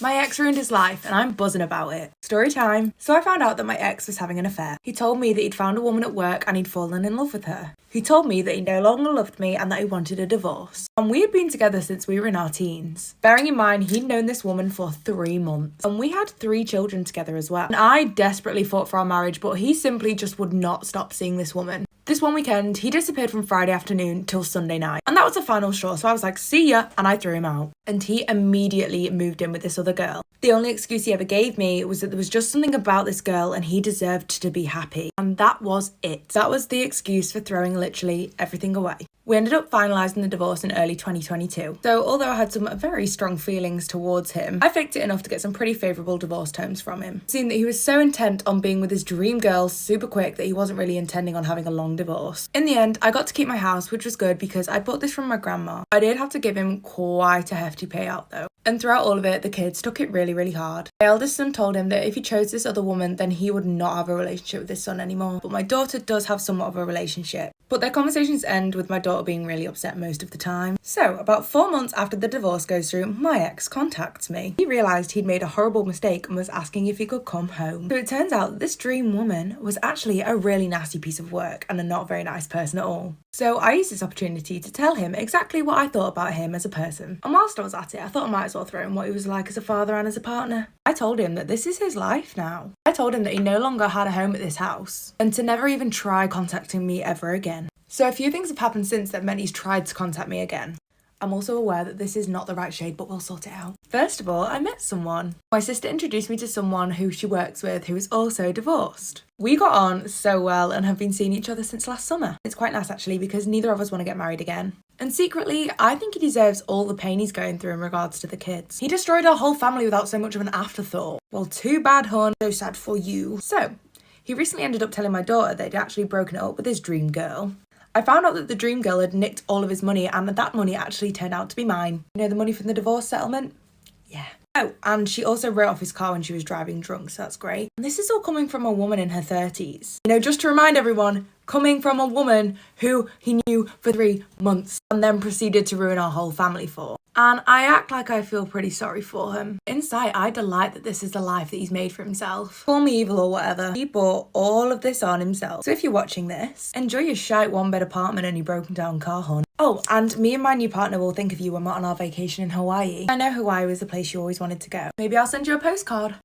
My ex ruined his life and I'm buzzing about it. Story time. So I found out that my ex was having an affair. He told me that he'd found a woman at work and he'd fallen in love with her. He told me that he no longer loved me and that he wanted a divorce. And we had been together since we were in our teens. Bearing in mind, he'd known this woman for 3 months. And we had 3 children together as well. And I desperately fought for our marriage, but he simply just would not stop seeing this woman. This one weekend, he disappeared from Friday afternoon till Sunday night. And that was the final straw, so I was like, see ya, and I threw him out. And he immediately moved in with this other girl. The only excuse he ever gave me was that there was just something about this girl and he deserved to be happy. And that was it. That was the excuse for throwing literally everything away. We ended up finalising the divorce in early 2022. So although I had some very strong feelings towards him, I faked it enough to get some pretty favourable divorce terms from him. Seeing that he was so intent on being with his dream girl super quick that he wasn't really intending on having a long divorce. In the end, I got to keep my house, which was good because I bought this from my grandma. I did have to give him quite a hefty payout though. And throughout all of it, the kids took it really, really hard. My eldest son told him that if he chose this other woman, then he would not have a relationship with his son anymore. But my daughter does have somewhat of a relationship. But their conversations end with my daughter being really upset most of the time. So, about 4 months after the divorce goes through, my ex contacts me. He realised he'd made a horrible mistake and was asking if he could come home. So it turns out that this dream woman was actually a really nasty piece of work and a not very nice person at all. So I used this opportunity to tell him exactly what I thought about him as a person. And whilst I was at it, I thought I might as well throw him what he was like as a father and as a partner. I told him that this is his life now. I told him that he no longer had a home at this house and to never even try contacting me ever again. So a few things have happened since that meant he's tried to contact me again. I'm also aware that this is not the right shade, but we'll sort it out. First of all, I met someone. My sister introduced me to someone who she works with who is also divorced. We got on so well and have been seeing each other since last summer. It's quite nice actually because neither of us want to get married again. And secretly, I think he deserves all the pain he's going through in regards to the kids. He destroyed our whole family without so much of an afterthought. Well, too bad, hon. So sad for you. So, he recently ended up telling my daughter that he'd actually broken it up with his dream girl. I found out that the dream girl had nicked all of his money and that money actually turned out to be mine. You know, the money from the divorce settlement? Yeah. Oh, and she also wrote off his car when she was driving drunk, so that's great. And this is all coming from a woman in her 30s. You know, just to remind everyone, coming from a woman who he knew for 3 months and then proceeded to ruin our whole family for. And I act like I feel pretty sorry for him. Inside, I delight that this is the life that he's made for himself. Call me evil or whatever. He brought all of this on himself. So if you're watching this, enjoy your shite 1-bed apartment and your broken down car, hon. Oh, and me and my new partner will think of you when we're on our vacation in Hawaii. I know Hawaii was the place you always wanted to go. Maybe I'll send you a postcard.